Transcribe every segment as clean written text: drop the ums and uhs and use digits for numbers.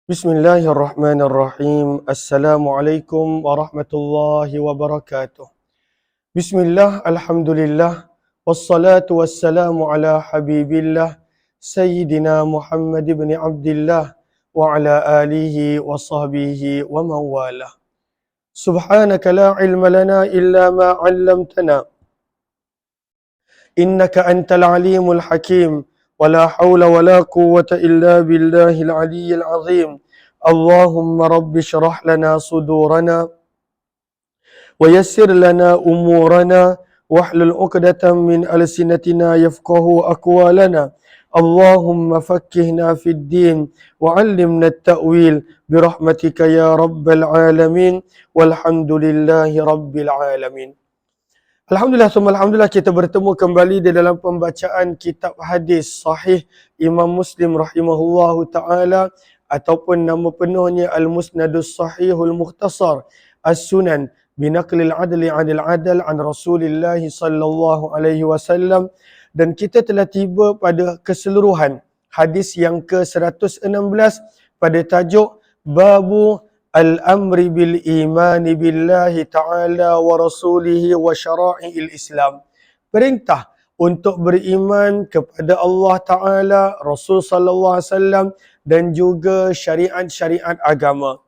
Bismillahirrahmanirrahim. Assalamualaikum warahmatullahi wabarakatuh. Bismillah, alhamdulillah, wassalatu wassalamu ala habibillah, Sayyidina Muhammad ibn Abdillah, wa ala alihi wa sahbihi wa mawalah. Subhanaka la ilma lana illa ma 'allamtana, innaka antal alimul hakim. ولا حول ولا قوة إلا بالله العلي العظيم. اللهم رب اشرح لنا صدورنا ويسر لنا أمورنا واحلل عقدة من ألسنتنا يفقه أقوالنا. اللهم فقهنا في الدين وعلمنا التأويل برحمتك يا رب العالمين والحمد لله رب العالمين. Alhamdulillah, kita bertemu kembali di dalam pembacaan kitab hadis sahih Imam Muslim rahimahullahu ta'ala, ataupun nama penuhnya Al-Musnadus Sahihul Mukhtasar As-Sunan binaqlil adli anil adal an Rasulillah sallallahu alaihi wasallam. Dan kita telah tiba pada keseluruhan hadis yang ke-116 pada tajuk Babu Al-Amri bil imani billahi ta'ala wa rasulihi wa syara'i'il Islam. Perintah untuk beriman kepada Allah Ta'ala, Rasul sallallahu alaihi wasallam dan juga syariat-syariat agama.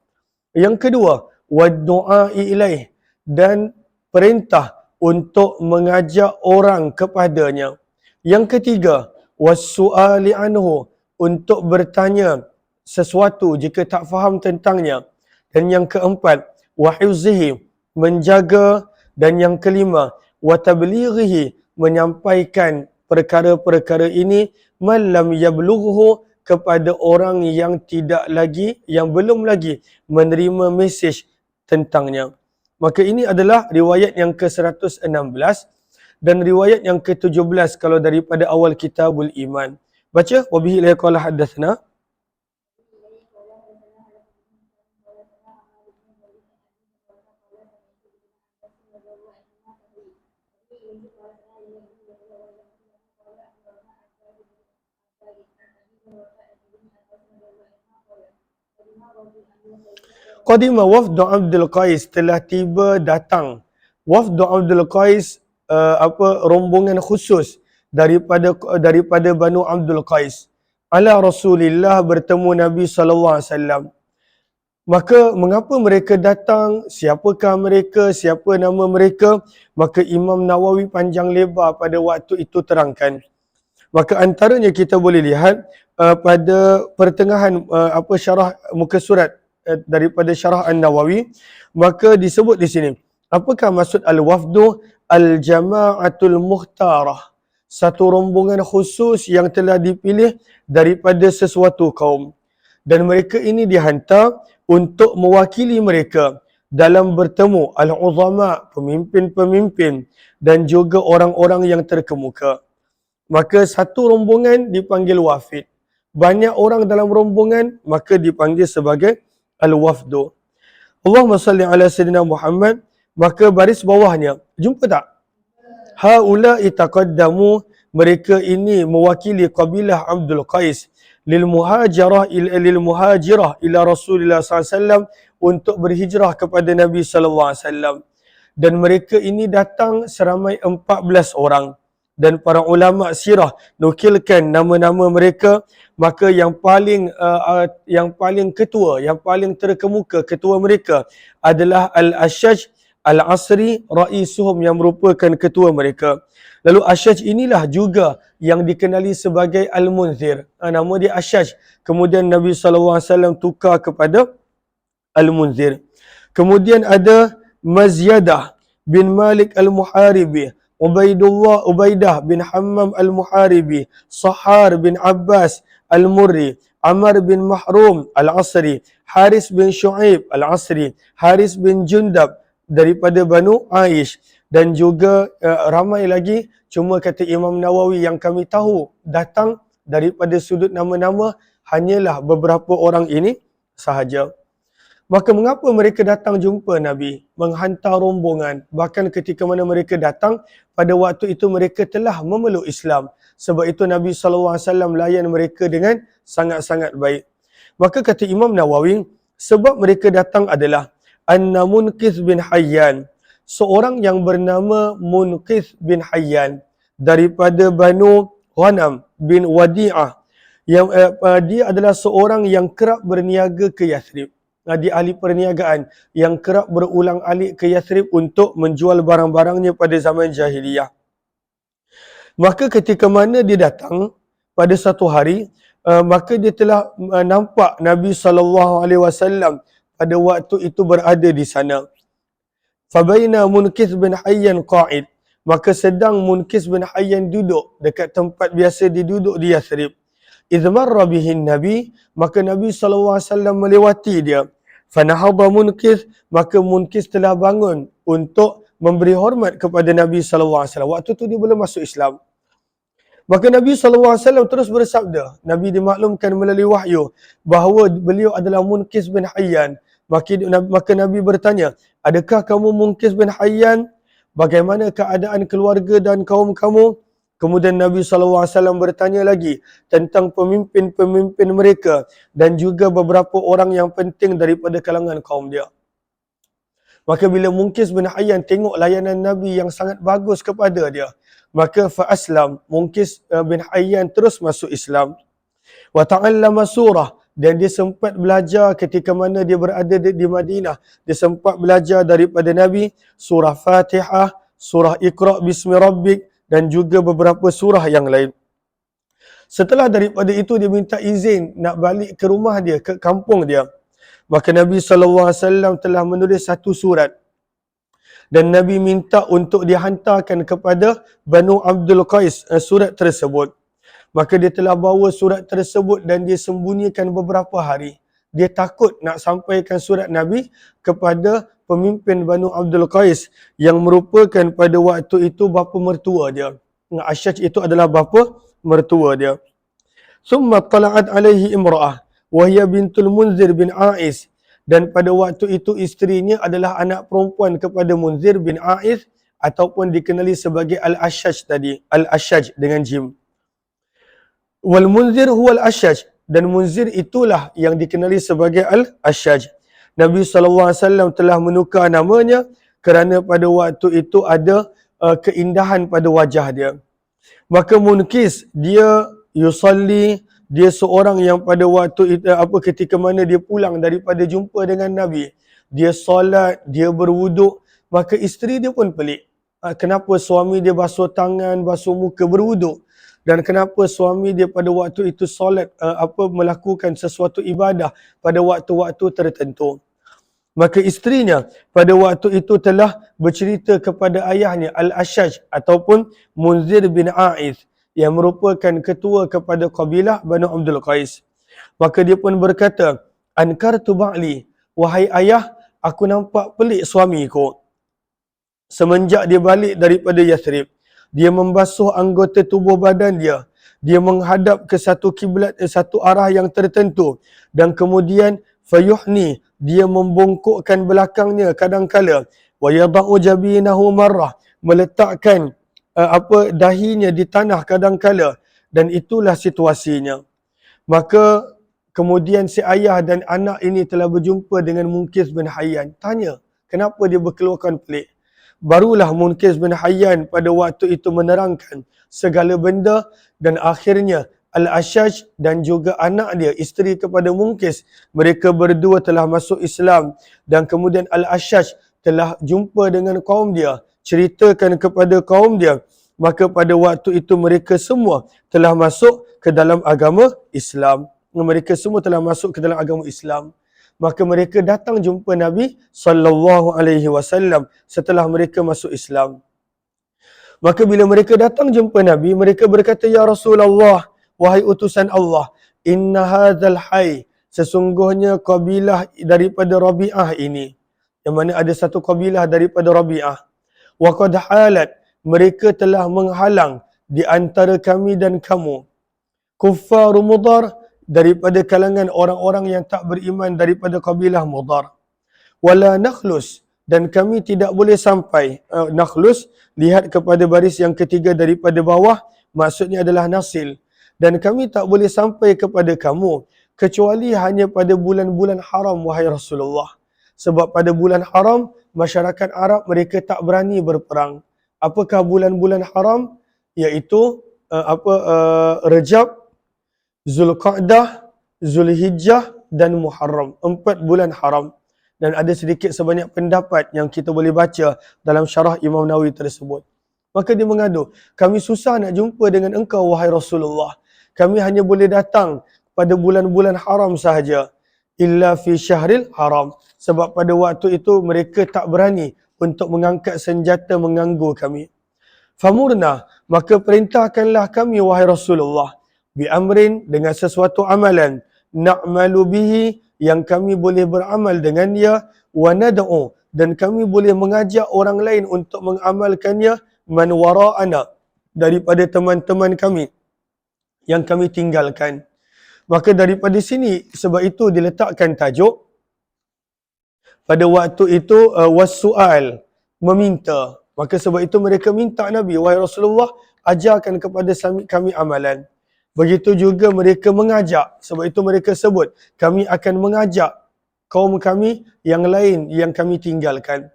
Yang kedua, wad-du'a'i ilaih, dan perintah untuk mengajak orang kepadanya. Yang ketiga, was-su'ali anhu, untuk bertanya sesuatu jika tak faham tentangnya. Dan yang keempat, wa hifzihi, menjaga. Dan yang kelima, wa tablighihi, menyampaikan perkara-perkara ini man lam yablughu, kepada orang yang belum lagi menerima mesej tentangnya. Maka ini adalah riwayat yang ke-116 dan riwayat yang ke-17 kalau daripada awal kitabul iman. Baca, wabihi la qala hadatsana. Qadima wafdu Abdul Qais, telah tiba datang wafdu Abdul Qais, rombongan khusus daripada Banu Abdul Qais ala Rasulillah, bertemu Nabi sallallahu alaihi wasallam. Maka mengapa mereka datang, siapakah mereka, siapa nama mereka? Maka Imam Nawawi panjang lebar pada waktu itu terangkan. Maka antaranya kita boleh lihat pada pertengahan syarah muka surat daripada syarah An-Nawawi, maka disebut di sini, apakah maksud al-wafdu? Al-jama'atul muhtarah, satu rombongan khusus yang telah dipilih daripada sesuatu kaum. Dan mereka ini dihantar untuk mewakili mereka dalam bertemu al-uzama, pemimpin-pemimpin dan juga orang-orang yang terkemuka. Maka satu rombongan dipanggil wafid. Banyak orang dalam rombongan, maka dipanggil sebagai al-wafdu. Allahumma salli ala Sayyidina Muhammad. Maka baris bawahnya, jumpa tak? Haula'i taqaddamu, mereka ini mewakili kabilah Abdul Qais lil muhajirah ila Rasulullah SAW, untuk berhijrah kepada Nabi sallallahu alaihi wasallam. Dan mereka ini datang seramai 14 orang. Dan para ulama sirah nukilkan nama-nama mereka. Maka yang paling ketua, yang paling terkemuka ketua mereka adalah Al-Ashaj Al-Asri Raisuhum, yang merupakan ketua mereka. Lalu Ashaj inilah juga yang dikenali sebagai Al-Munzir. Nama dia Ashaj. Kemudian Nabi SAW tukar kepada Al-Munzir. Kemudian ada Mazyadah bin Malik Al-Muharibi, Ubaidah bin Hammam Al-Muharibi, Sahar bin Abbas Al-Murri, Amr bin Mahrum Al-Asri, Haris bin Shu'aib Al-Asri, Haris bin Jundab daripada Banu Aish, dan juga ramai lagi. Cuma kata Imam Nawawi yang kami tahu datang daripada sudut nama-nama hanyalah beberapa orang ini sahaja. Maka mengapa mereka datang jumpa Nabi, menghantar rombongan? Bahkan ketika mana mereka datang, pada waktu itu mereka telah memeluk Islam. Sebab itu Nabi SAW layan mereka dengan sangat-sangat baik. Maka kata Imam Nawawi, sebab mereka datang adalah Anna Munkith bin Hayyan, seorang yang bernama Munkith bin Hayyan daripada Banu Ghanam bin Wadi'ah, yang dia adalah seorang yang kerap berniaga ke Yathrib. Dia ahli perniagaan yang kerap berulang-alik ke Yathrib untuk menjual barang-barangnya pada zaman jahiliyah. Maka ketika mana dia datang pada satu hari, maka dia telah nampak Nabi SAW pada waktu itu berada di sana. Fabaina Munkith bin Hayyan qa'id, maka sedang Munkith bin Hayyan duduk dekat tempat biasa dia duduk di Yathrib. Idh marra bihin Nabi, maka Nabi SAW melewati dia. Fanahadha Munkith, maka Munkith telah bangun untuk memberi hormat kepada Nabi SAW. Waktu tu dia belum masuk Islam. Maka Nabi SAW terus bersabda, Nabi dimaklumkan melalui wahyu bahawa beliau adalah Munkith bin Hayyan. Maka Nabi bertanya, adakah kamu Munkith bin Hayyan? Bagaimana keadaan keluarga dan kaum kamu? Kemudian Nabi SAW bertanya lagi tentang pemimpin-pemimpin mereka dan juga beberapa orang yang penting daripada kalangan kaum dia. Maka bila Munkith bin Hayyan tengok layanan Nabi yang sangat bagus kepada dia, maka fa'aslam, Munkith bin Hayyan terus masuk Islam. Wa ta'allama surah, dan dia sempat belajar ketika mana dia berada di Madinah. Dia sempat belajar daripada Nabi surah Fatihah, surah Iqra' bismi rabbik, dan juga beberapa surah yang lain. Setelah daripada itu dia minta izin nak balik ke rumah dia, ke kampung dia. Maka Nabi SAW telah menulis satu surat. Dan Nabi minta untuk dihantarkan kepada Banu Abdul Qais surat tersebut. Maka dia telah bawa surat tersebut dan dia sembunyikan beberapa hari. Dia takut nak sampaikan surat Nabi kepada pemimpin Banu Abdul Qais yang merupakan pada waktu itu bapa mertua dia. Asyaj itu adalah bapa mertua dia. Summa tala'at alaihi imra'ah wa hiya bintul Munzir bin A'is, dan pada waktu itu isterinya adalah anak perempuan kepada Munzir bin A'is ataupun dikenali sebagai Al-Asyaj tadi, Al-Asyaj dengan jim. Wal Munzir huwa Al-Asyaj, dan Munzir itulah yang dikenali sebagai Al-Asyaj. Nabi SAW telah menukar namanya kerana pada waktu itu ada keindahan pada wajah dia. Maka Munkith dia yusalli, dia seorang yang pada waktu itu, ketika mana dia pulang daripada jumpa dengan Nabi, dia solat, dia berwuduk. Maka isteri dia pun pelik. Kenapa suami dia basuh tangan, basuh muka, berwuduk? Dan kenapa suami dia pada waktu itu solat, melakukan sesuatu ibadah pada waktu-waktu tertentu? Maka isterinya pada waktu itu telah bercerita kepada ayahnya Al-Asyaj ataupun Munzir bin A'is yang merupakan ketua kepada kabilah Banu Abdul Qais. Maka dia pun berkata, Ankartu ba'li, wahai ayah, aku nampak pelik suamiku. Semenjak dia balik daripada Yathrib, dia membasuh anggota tubuh badan dia. Dia menghadap ke satu kiblat, satu arah yang tertentu. Dan kemudian fayuhni, dia membongkokkan belakangnya kadangkala. Wa yada'u jabinahu marrah, meletakkan dahinya di tanah kadangkala. Dan itulah situasinya. Maka kemudian si ayah dan anak ini telah berjumpa dengan Munkith bin Hayyan. Tanya, kenapa dia berkeluarkan pelik? Barulah Munkith bin Hayyan pada waktu itu menerangkan segala benda, dan akhirnya Al-Asyaj dan juga anak dia, isteri kepada Munkith, mereka berdua telah masuk Islam. Dan kemudian Al-Asyaj telah jumpa dengan kaum dia, ceritakan kepada kaum dia. Maka pada waktu itu mereka semua telah masuk ke dalam agama Islam. Mereka semua telah masuk ke dalam agama Islam. Maka mereka datang jumpa Nabi SAW setelah mereka masuk Islam. Maka bila mereka datang jumpa Nabi, mereka berkata, Ya Rasulullah, wahai utusan Allah, inna hadzal hayy, sesungguhnya kabilah daripada Rabi'ah ini, yang mana ada satu kabilah daripada Rabi'ah, wa qad halat, mereka telah menghalang di antara kami dan kamu, kuffaru Mudar, daripada kalangan orang-orang yang tak beriman daripada kabilah Mudar. Wala nakhlus, dan kami tidak boleh sampai. Nakhlus, lihat kepada baris yang ketiga daripada bawah, maksudnya adalah nasil. Dan kami tak boleh sampai kepada kamu kecuali hanya pada bulan-bulan haram, wahai Rasulullah. Sebab pada bulan haram, masyarakat Arab mereka tak berani berperang. Apakah bulan-bulan haram? Iaitu Rajab, Zulqa'dah, Zulhijjah dan Muharram. 4 bulan haram. Dan ada sedikit sebanyak pendapat yang kita boleh baca dalam syarah Imam Nawawi tersebut. Maka dia mengadu, kami susah nak jumpa dengan engkau, wahai Rasulullah. Kami hanya boleh datang pada bulan-bulan haram sahaja. Illa fi syahril haram. Sebab pada waktu itu mereka tak berani untuk mengangkat senjata mengganggu kami. Famurna, maka perintahkanlah kami, wahai Rasulullah, bi amrin, dengan sesuatu amalan, na'malu bihi, yang kami boleh beramal dengannya, wa nad'u, dan kami boleh mengajak orang lain untuk mengamalkannya, man wara'ana, daripada teman-teman kami yang kami tinggalkan. Maka daripada sini, sebab itu diletakkan tajuk pada waktu itu was-su'al, meminta. Maka sebab itu mereka minta Nabi, wahai Rasulullah, ajarkan kepada kami amalan. Begitu juga mereka mengajak. Sebab itu mereka sebut, kami akan mengajak kaum kami yang lain yang kami tinggalkan.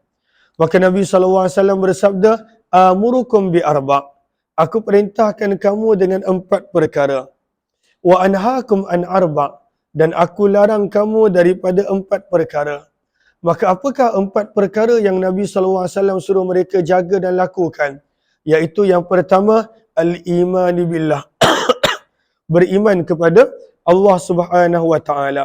Maka Nabi SAW bersabda, amurukum bi arba'. Aku perintahkan kamu dengan 4 perkara. Wa anhaakum an arba'. Dan aku larang kamu daripada 4 perkara. Maka apakah 4 perkara yang Nabi SAW suruh mereka jaga dan lakukan? Iaitu yang pertama, al-imani billah. Beriman kepada Allah Subhanahu wa taala.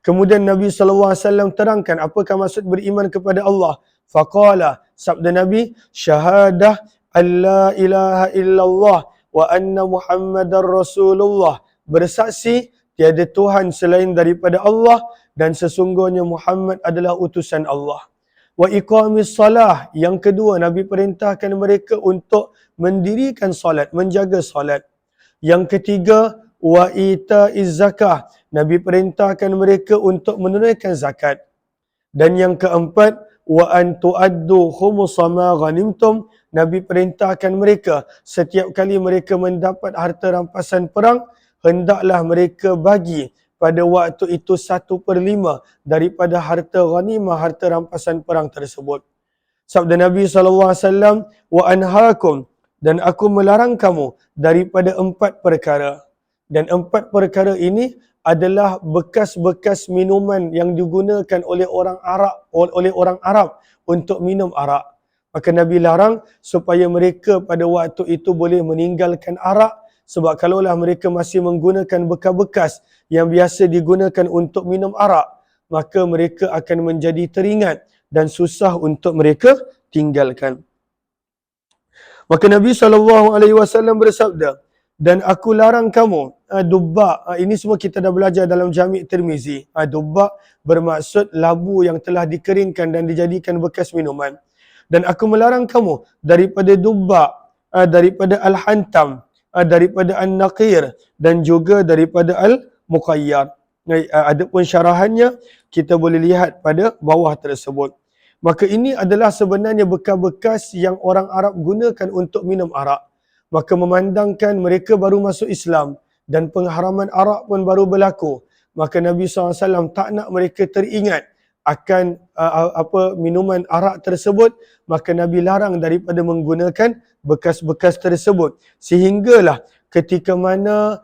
Kemudian Nabi SAW terangkan apakah maksud beriman kepada Allah. Faqala, sabda Nabi, syahadah an la ilaha illallah wa anna Muhammadar Rasulullah. Bersaksi tiada Tuhan selain daripada Allah dan sesungguhnya Muhammad adalah utusan Allah. Wa iqamis salah. Yang kedua, Nabi perintahkan mereka untuk mendirikan salat, menjaga salat. Yang ketiga, wa ita'iz zakah. Nabi perintahkan mereka untuk menunaikan zakat. Dan yang keempat, wa an tu'addu khumusa ma ghanimtum. Nabi perintahkan mereka setiap kali mereka mendapat harta rampasan perang, hendaklah mereka bagi pada waktu itu 1/5 daripada harta ghanimah, harta rampasan perang tersebut. Sabda Nabi SAW, wa anhaakum, dan aku melarang kamu daripada 4 perkara. Dan 4 perkara ini adalah bekas-bekas minuman yang digunakan oleh orang Arab untuk minum arak. Maka Nabi larang supaya mereka pada waktu itu boleh meninggalkan arak, sebab kalaulah mereka masih menggunakan bekas-bekas yang biasa digunakan untuk minum arak, maka mereka akan menjadi teringat dan susah untuk mereka tinggalkan. Maka Nabi SAW bersabda, dan aku larang kamu dubbak. Ini semua kita dah belajar dalam Jami' Tirmizi. Dubbak bermaksud labu yang telah dikeringkan dan dijadikan bekas minuman. Dan aku melarang kamu daripada dubbak, daripada al-hantam, daripada an-naqir, dan juga daripada al-muqayyar. Adapun syarahannya kita boleh lihat pada bawah tersebut. Maka ini adalah sebenarnya bekas-bekas yang orang Arab gunakan untuk minum arak. Maka memandangkan mereka baru masuk Islam dan pengharaman arak pun baru berlaku. Maka Nabi SAW tak nak mereka teringat akan minuman arak tersebut. Maka Nabi larang daripada menggunakan bekas-bekas tersebut. Sehinggalah ketika mana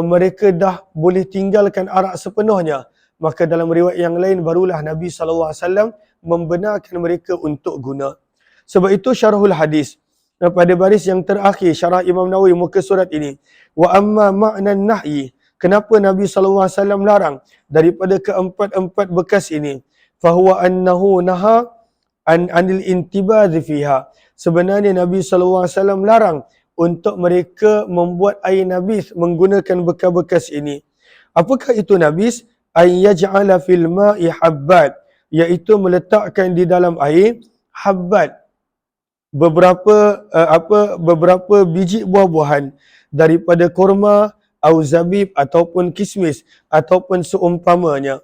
mereka dah boleh tinggalkan arak sepenuhnya, maka dalam riwayat yang lain barulah Nabi SAW membenarkan mereka untuk guna. Sebab itu syarahul hadis. Pada baris yang terakhir syarah Imam Nawawi muka surat ini. Wa amma ma'na nahyi. Kenapa Nabi SAW larang daripada keempat-empat bekas ini? Fahuwa annahu naha anil intibadh fiha. Sebenarnya Nabi SAW larang untuk mereka membuat air nabis menggunakan bekas-bekas ini. Apakah itu nabis? Ay yaj'ala fil ma'i habbat. Iaitu meletakkan di dalam air habbat, beberapa biji buah-buahan daripada kurma atau zabib ataupun kismis ataupun seumpamanya.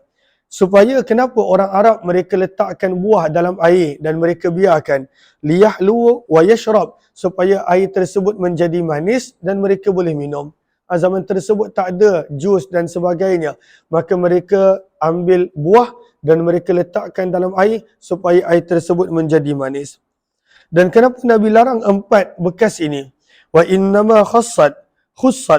Supaya kenapa orang Arab mereka letakkan buah dalam air dan mereka biarkan liyahlu wa yashrab, supaya air tersebut menjadi manis dan mereka boleh minum. zaman tersebut tak ada jus dan sebagainya, maka mereka ambil buah dan mereka letakkan dalam air supaya air tersebut menjadi manis. Dan kenapa Nabi larang 4 bekas ini? Wa innama khussat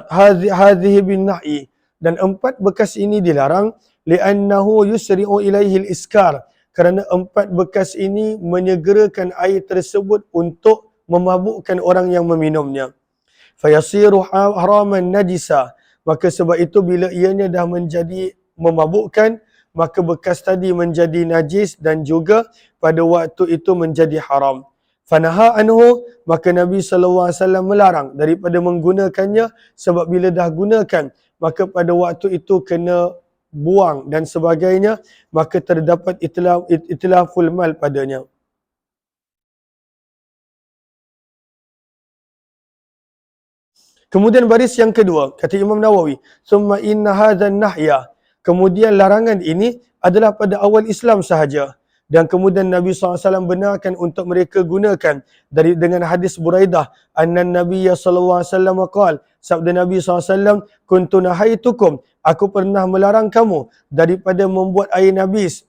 hadhihi bin nahi. Dan 4 bekas ini dilarang li'annahu yusri'u ilaihi al-iskar, kerana 4 bekas ini menyegerakan air tersebut untuk memabukkan orang yang meminumnya. Fayasiru haraman najisa, maka sebab itu bila ianya dah menjadi memabukkan, maka bekas tadi menjadi najis dan juga pada waktu itu menjadi haram. Fanaha anhu, maka Nabi SAW melarang daripada menggunakannya, sebab bila dah gunakan, maka pada waktu itu kena buang dan sebagainya, maka terdapat itlaful mal padanya. Kemudian baris yang kedua, kata Imam Nawawi, summa inna hadzal nahya, kemudian larangan ini adalah pada awal Islam sahaja, dan kemudian Nabi SAW benarkan untuk mereka gunakan dengan hadis Buraidah, anna Nabiya SAW qala, sabda Nabi SAW, kuntu nahaitukum, aku pernah melarang kamu daripada membuat air nabis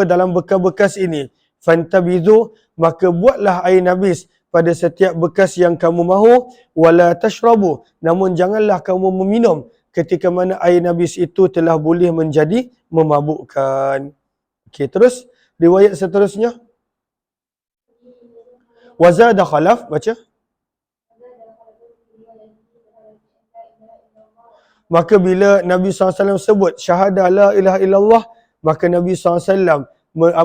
dalam bekas-bekas ini, fantabizu, maka buatlah air nabis pada setiap bekas yang kamu mahu, wala tashrabu, namun janganlah kamu meminum ketika mana air nabis itu telah boleh menjadi memabukkan. Okey, terus riwayat seterusnya. Wazada Khalaf, baca. Maka bila Nabi SAW sebut syahadah la ilaha illallah, maka Nabi SAW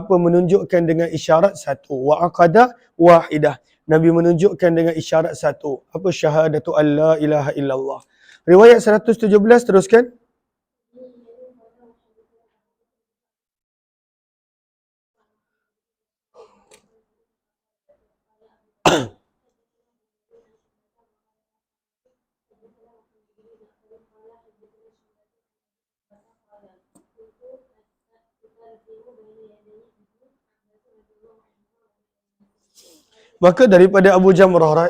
menunjukkan dengan isyarat satu. Wa aqada wahidah. Nabi menunjukkan dengan isyarat satu. Apa syahadatu an la ilaha illallah. Riwayat 117, teruskan. Maka daripada Abu Jamrah,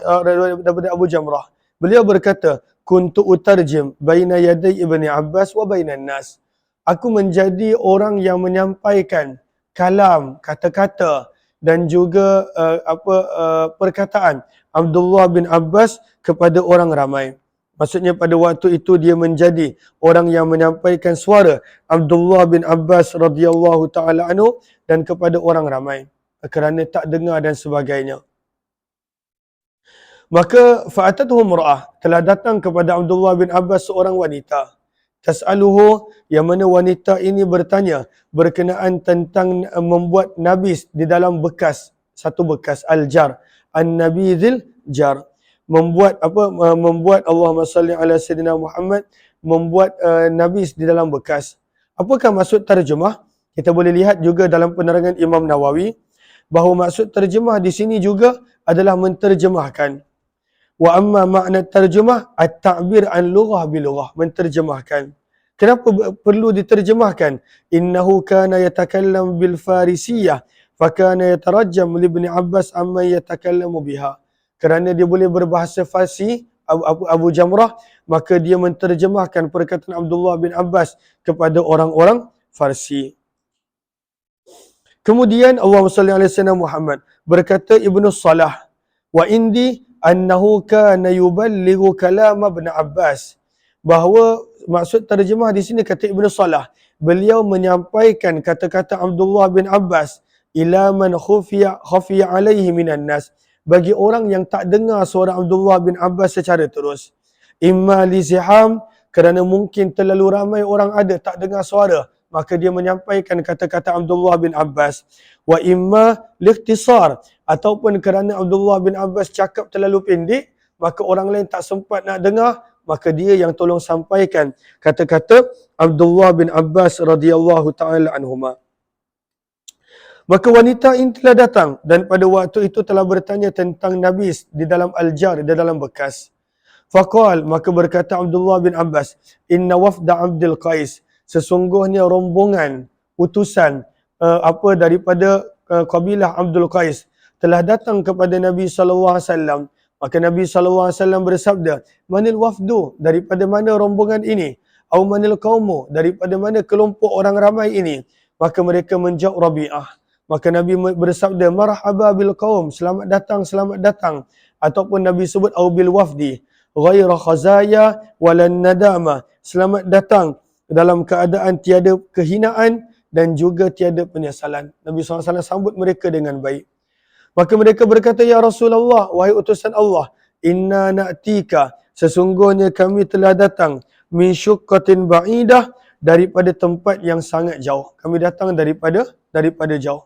beliau berkata, kuntu utarjim baina yaday Ibni Abbas wa bainan nas. Aku menjadi orang yang menyampaikan kalam, kata-kata dan juga perkataan Abdullah bin Abbas kepada orang ramai. Maksudnya pada waktu itu dia menjadi orang yang menyampaikan suara Abdullah bin Abbas radhiyallahu taala anhu dan kepada orang ramai kerana tak dengar dan sebagainya. Maka fa'atatuhu mur'ah, telah datang kepada Abdullah bin Abbas seorang wanita. Tas'aluhu, yang mana wanita ini bertanya berkenaan tentang membuat nabis di dalam bekas, satu bekas al-jar, an-nabizil jar. Membuat Allahumma salli ala sayyidina Muhammad, membuat nabis di dalam bekas. Apakah maksud terjemah? Kita boleh lihat juga dalam penerangan Imam Nawawi bahawa maksud terjemah di sini juga adalah menterjemahkan. Wa amma makna terjemah at-ta'bir an lughah bi lughah, menterjemahkan. Kenapa perlu diterjemahkan? Innahu kana yatakallam bil farisiyah fa kana yatarajjam li Ibn Abbas amma yatakallamu biha. Kerana dia boleh berbahasa Farsi, Abu Jamrah, maka dia menterjemahkan perkataan Abdullah bin Abbas kepada orang-orang Farsi. Kemudian Allahumma salli alaihi wasallam Muhammad, berkata Ibnu Salah, wa indi annahu kana yuballighu kalam Ibn Abbas, bahawa maksud terjemah di sini kata Ibnu Salah, beliau menyampaikan kata-kata Abdullah bin Abbas ila man khafiya alaihi minan nas, bagi orang yang tak dengar suara Abdullah bin Abbas secara terus. Imma li ziham, kerana mungkin terlalu ramai orang ada tak dengar suara, maka dia menyampaikan kata-kata Abdullah bin Abbas. Wa imma likhtisar, ataupun kerana Abdullah bin Abbas cakap terlalu pendek, maka orang lain tak sempat nak dengar, maka dia yang tolong sampaikan kata-kata Abdullah bin Abbas radhiyallahu taala anhuma. Maka wanita ini telah datang dan pada waktu itu telah bertanya tentang nabis di dalam al-jar, di dalam bekas. Faqal, maka berkata Abdullah bin Abbas, inna wafda Abdul Qais, sesungguhnya rombongan utusan daripada kabilah Abdul Qais telah datang kepada Nabi sallallahu alaihi wasallam Maka Nabi SAW bersabda, manil wafdu, daripada mana rombongan ini? Au manil qaumu, daripada mana kelompok orang ramai ini? Maka mereka menjawab Rabi'ah. Maka Nabi bersabda, marhaba bil qaum, selamat datang, selamat datang. Ataupun Nabi sebut, au bil wafdi, ghaira khazaya walan nadama. Selamat datang dalam keadaan tiada kehinaan dan juga tiada penyesalan. Nabi SAW sambut mereka dengan baik. Maka mereka berkata, ya Rasulullah, wahai utusan Allah, inna na'tika, sesungguhnya kami telah datang, min syuqqatin ba'idah, daripada tempat yang sangat jauh. Kami datang daripada jauh.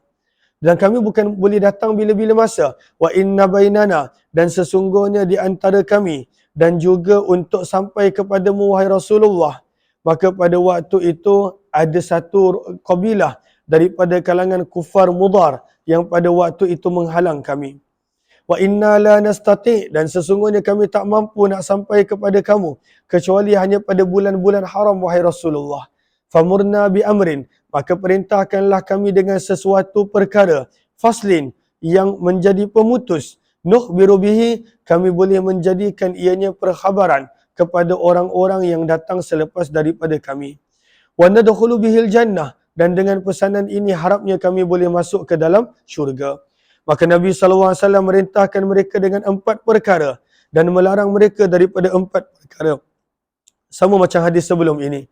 Dan kami bukan boleh datang bila-bila masa. Wa inna bainana, dan sesungguhnya di antara kami, dan juga untuk sampai kepadamu, wahai Rasulullah. Maka pada waktu itu, ada satu kabilah daripada kalangan kufar Mudar yang pada waktu itu menghalang kami. Wa inna la nastati, dan sesungguhnya kami tak mampu nak sampai kepada kamu kecuali hanya pada bulan-bulan haram, wahai Rasulullah. Famurna bi amrin, maka perintahkanlah kami dengan sesuatu perkara, faslin, yang menjadi pemutus, nukhbiru bihi, kami boleh menjadikan ianya perkhabaran kepada orang-orang yang datang selepas daripada kami. Wa nadkhulu bihil jannah, dan dengan pesanan ini harapnya kami boleh masuk ke dalam syurga. Maka Nabi SAW merintahkan mereka dengan 4 perkara dan melarang mereka daripada 4 perkara. Sama macam hadis sebelum ini.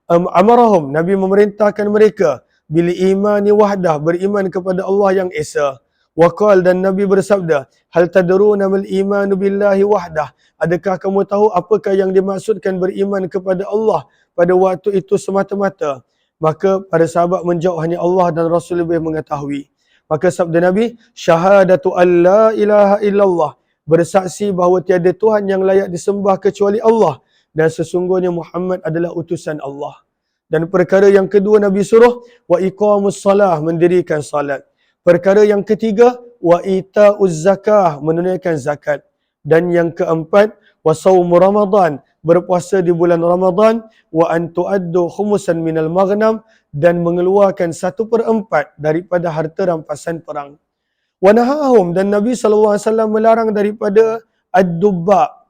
Amarahum, Nabi memerintahkan mereka bil imani wahdah, beriman kepada Allah yang esa. Waqal, dan Nabi bersabda, hal tadruna mal imanu billahi wahdah, adakah kamu tahu apakah yang dimaksudkan beriman kepada Allah pada waktu itu semata-mata? Maka para sahabat menjawab, hanya Allah dan Rasul lebih mengetahui. Maka sabda Nabi, syahadatu an la ilaha illallah, bersaksi bahawa tiada Tuhan yang layak disembah kecuali Allah, dan sesungguhnya Muhammad adalah utusan Allah. Dan perkara yang kedua Nabi suruh, wa iqamus salah, mendirikan salat. Perkara yang ketiga, wa ita'uz zakah, menunaikan zakat. Dan yang keempat, wa sawm Ramadan, berpuasa di bulan Ramadan, wa an tu'addu khumusan minal maghnam, dan mengeluarkan 1/4 daripada harta rampasan perang. Wa nahahum, dan Nabi SAW melarang daripada ad-dubba,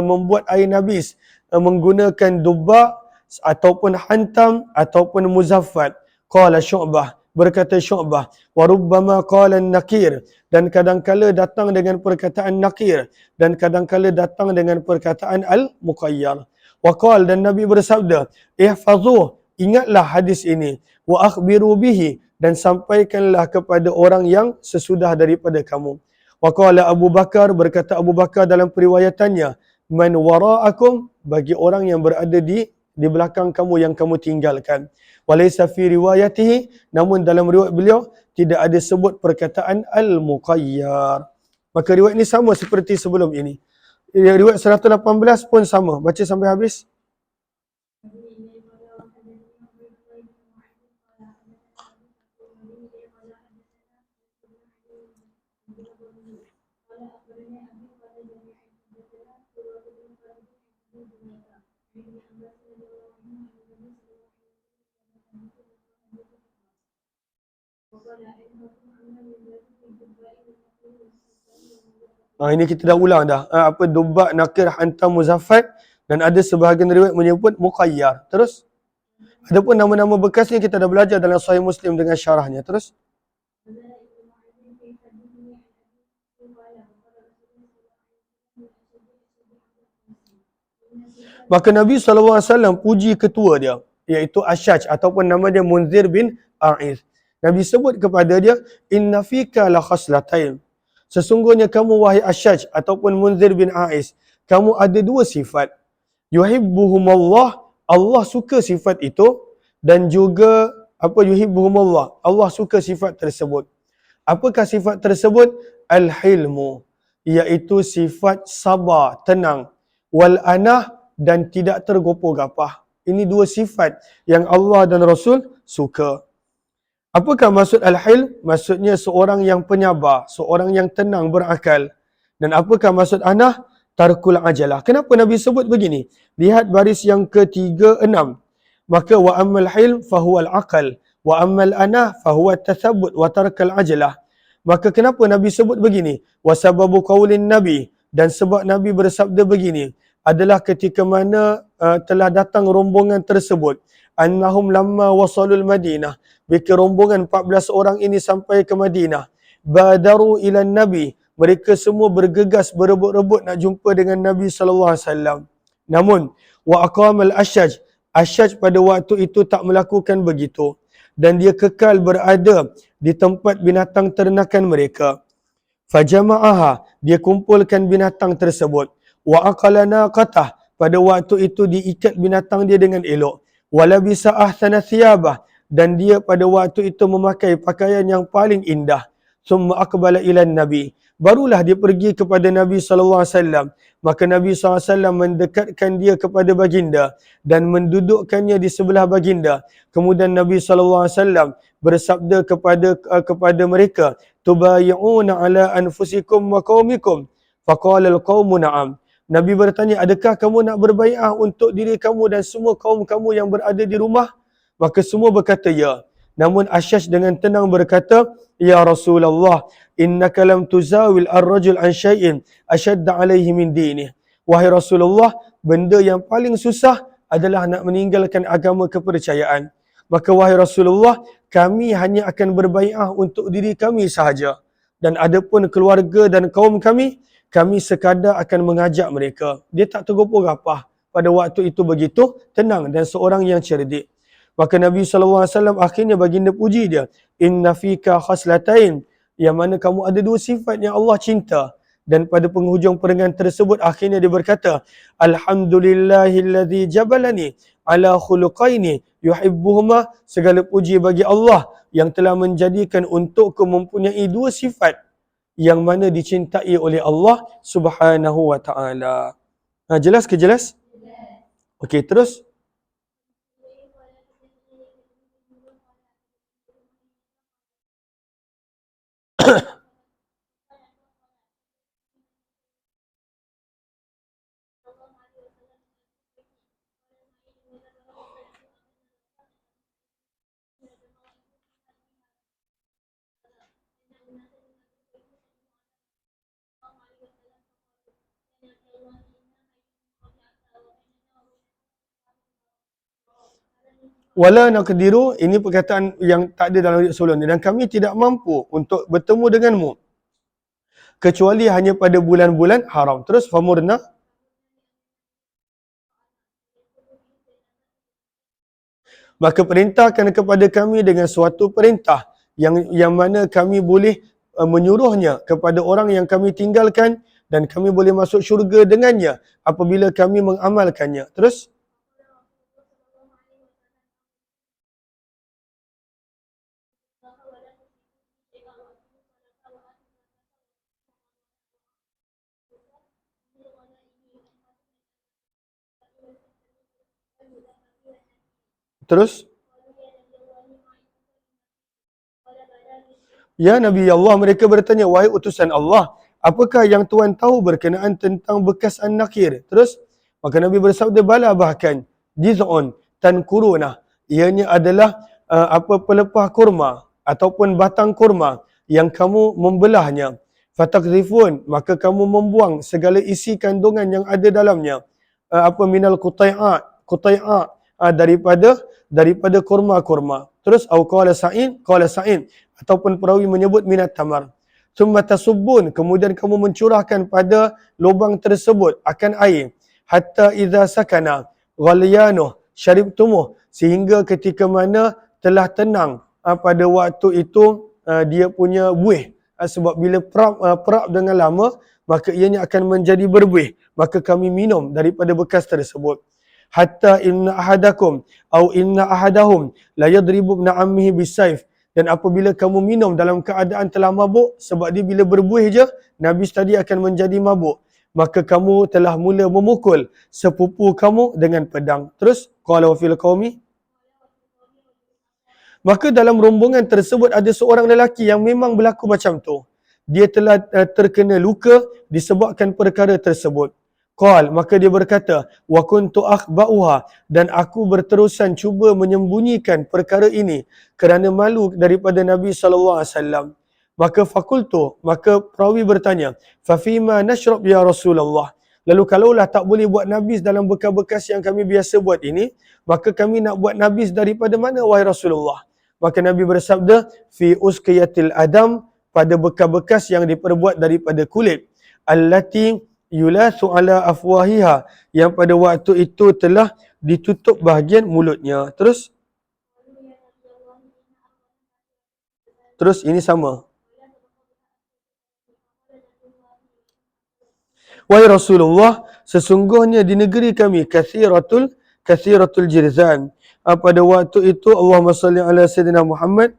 membuat air nabis, menggunakan dubba ataupun hantam ataupun muzaffat. Qala Syu'bah, berkata Syu'bah, wa rubbama qala nakir, dan kadangkala datang dengan perkataan nakir, dan kadangkala datang dengan perkataan al-muqayyar. Wa qala, dan Nabi bersabda, ihfazuh, ingatlah hadis ini, wa akhbiru bihi, dan sampaikanlah kepada orang yang sesudah daripada kamu. Wa qala Abu Bakar, berkata Abu Bakar dalam periwayatannya, man wara'akum, bagi orang yang berada di belakang kamu yang kamu tinggalkan. Walaysa fi riwayatihi, namun dalam riwayat beliau tidak ada sebut perkataan al-muqayyar. Maka riwayat ini sama seperti sebelum ini. Riwayat 118 pun sama. Baca sampai habis. Ini kita dah ulang dah. Apa dubak, nakir, hantam, muzaffat, dan ada sebahagian riwayat menyebut muqayyar. Terus adapun nama-nama bekas ni kita dah belajar dalam Sahih Muslim dengan syarahnya. Terus maka Nabi SAW puji ketua dia, iaitu Ashaj, ataupun nama dia Munzir bin A'idh. Nabi sebut kepada dia, inna fika la khaslatain, sesungguhnya kamu wahai Ashaj ataupun Munzir bin A'idh, kamu ada 2 sifat. Yuhibbuhumullah, Allah suka sifat itu, dan juga yuhibbuhumullah, Allah suka sifat tersebut. Apakah sifat tersebut? Al-hilmu, iaitu sifat sabar, tenang. Wal-anah, dan tidak tergopoh-gapah. Ini 2 sifat yang Allah dan Rasul suka. Apakah maksud al-hilm? Maksudnya seorang yang penyabar, seorang yang tenang berakal. Dan apakah maksud anah? Tarkul ajalah. Kenapa Nabi sebut begini? Lihat baris yang ke-36. Maka wa ammal hilm fahuwa al-aqal, wa ammal anah fahuwa at-tathabbut wa tarkal ajalah. Maka kenapa Nabi sebut begini? Wasababu qaulin Nabi, dan sebab Nabi bersabda begini adalah ketika mana telah datang rombongan tersebut, annahum lamma wasalul Madinah, bila rombongan 14 orang ini sampai ke Madinah, badaru ila Nabi, mereka semua bergegas berebut-rebut nak jumpa dengan Nabi sallallahu alaihi wasallam. Namun wa aqamal Asyaj, Asyaj pada waktu itu tak melakukan begitu, dan dia kekal berada di tempat binatang ternakan mereka. Fajama'aha, dia kumpulkan binatang tersebut. Wa aqala naqatah, pada waktu itu diikat binatang dia dengan elok. Walabisa ahsana thiyabah, dan dia pada waktu itu memakai pakaian yang paling indah. Summa aqbala ila Nabi, barulah dia pergi kepada Nabi sallallahu alaihi wasallam. Maka Nabi SAW mendekatkan dia kepada baginda dan mendudukkannya di sebelah baginda. Kemudian Nabi SAW bersabda kepada mereka, tubayi'una ala anfusikum wa qaumikum. Faqala al-qaumu na'am. Nabi bertanya, adakah kamu nak berbai'ah untuk diri kamu dan semua kaum kamu yang berada di rumah? Maka semua berkata ya. Namun Asyash dengan tenang berkata, ya Rasulullah, innaka lam tuzawil ar-rajul an syai'in ashadda alaihi min dinih. Wahai Rasulullah, benda yang paling susah adalah nak meninggalkan agama kepercayaan. Maka wahai Rasulullah, kami hanya akan berbai'ah untuk diri kami sahaja. Dan adapun keluarga dan kaum kami sekadar akan mengajak mereka. Dia tak tergopoh-gapoh. Pada waktu itu begitu tenang dan seorang yang cerdik. Maka Nabi SAW akhirnya baginda puji dia. Inna fika khaslatain, yang mana kamu ada dua sifat yang Allah cinta. Dan pada penghujung perenggan tersebut akhirnya dia berkata, alhamdulillahilladzi jabalani ala khuluqaini yuhibbuhuma, segala puji bagi Allah yang telah menjadikan untukku mempunyai dua sifat yang mana dicintai oleh Allah Subhanahu wa taala. Jelas ke jelas? Okey, terus. Wala naqdiru, ini perkataan yang tak ada dalam ayat sebelum ni. Dan kami tidak mampu untuk bertemu denganmu kecuali hanya pada bulan-bulan haram. Terus famurna, maka perintahkan kepada kami dengan suatu perintah yang mana kami boleh menyuruhnya kepada orang yang kami tinggalkan dan kami boleh masuk syurga dengannya apabila kami mengamalkannya. Terus ya Nabi Allah, mereka bertanya, wahai utusan Allah, apakah yang Tuhan tahu berkenaan tentang bekas an-nakir? Terus maka Nabi bersabda, bala, bahkan jiz'un tankuruna, ianya adalah pelepah kurma ataupun batang kurma yang kamu membelahnya. Fatakzifun, maka kamu membuang segala isi kandungan yang ada dalamnya. Minal qutai'at daripada kurma-kurma. Terus qala Sa'id, ataupun perawi menyebut minat tamar. Summa tasubbun, kemudian kamu mencurahkan pada lubang tersebut akan air. Hatta idza sakana ghalyanuh syaribtumuh, sehingga ketika mana telah tenang pada waktu itu dia punya buih. Sebab bila perap dengan lama, maka ianya akan menjadi berbuih. Maka kami minum daripada bekas tersebut. Hatta inna ahadakum au inna ahadahum la yadribu ibn ammihi bisayf, dan apabila kamu minum dalam keadaan telah mabuk, sebab dia bila berbuih je Nabi tadi akan menjadi mabuk, maka kamu telah mula memukul sepupu kamu dengan pedang. Terus qala wa fil qaumi, maka dalam rombongan tersebut ada seorang lelaki yang memang berlaku macam tu. Dia telah terkena luka disebabkan perkara tersebut. Qal, maka dia berkata, wa kuntu akhba'uha, dan aku berterusan cuba menyembunyikan perkara ini kerana malu daripada Nabi sallallahu alaihi wasallam. Maka perawi bertanya, "Fafima nashrab ya Rasulullah?" Lalu kalaulah tak boleh buat nabis dalam bekas-bekas yang kami biasa buat ini, maka kami nak buat nabis daripada mana wahai Rasulullah? Maka Nabi bersabda, "Fi usqiyatil adam," pada bekas-bekas yang diperbuat daripada kulit. Allati yulathu ala afwahiha, yang pada waktu itu telah ditutup bahagian mulutnya. Terus ini sama. Wahai Rasulullah, sesungguhnya di negeri kami kathiratul jirzan. Pada waktu itu Allahumma salli ala Sayyidina Muhammad,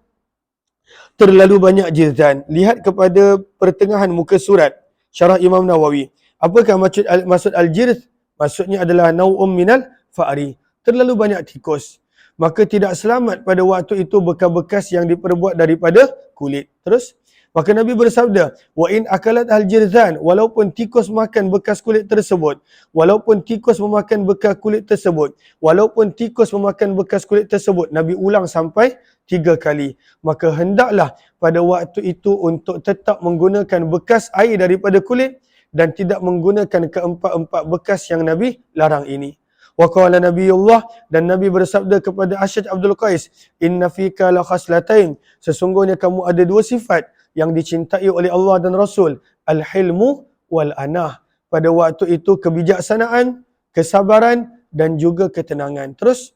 terlalu banyak jirzan. Lihat kepada pertengahan muka surat syarah Imam Nawawi. Apakah maksud al-jirz? Maksudnya adalah nau'um minal fa'ri. Terlalu banyak tikus. Maka tidak selamat pada waktu itu bekas-bekas yang diperbuat daripada kulit. Terus maka Nabi bersabda, "Wa in akalat al-jirzan," walaupun tikus makan bekas kulit tersebut, walaupun tikus memakan bekas kulit tersebut, walaupun tikus memakan bekas kulit tersebut, Nabi ulang sampai 3 kali. Maka hendaklah pada waktu itu untuk tetap menggunakan bekas air daripada kulit dan tidak menggunakan keempat-empat bekas yang Nabi larang ini. Wa qala Nabiullah, dan Nabi bersabda kepada Asy'ad Abdul Qais, "Inna fika la khaslatain," sesungguhnya kamu ada 2 sifat yang dicintai oleh Allah dan Rasul, al-hilmu wal anah. Pada waktu itu kebijaksanaan, kesabaran dan juga ketenangan. Terus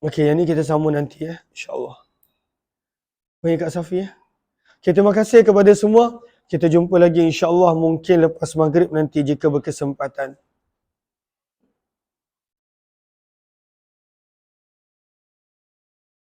okey, yang ni kita sambung nanti insya-Allah. Baik Kak Safi Okay, terima kasih kepada semua. Kita jumpa lagi insya-Allah mungkin lepas maghrib nanti jika berkesempatan.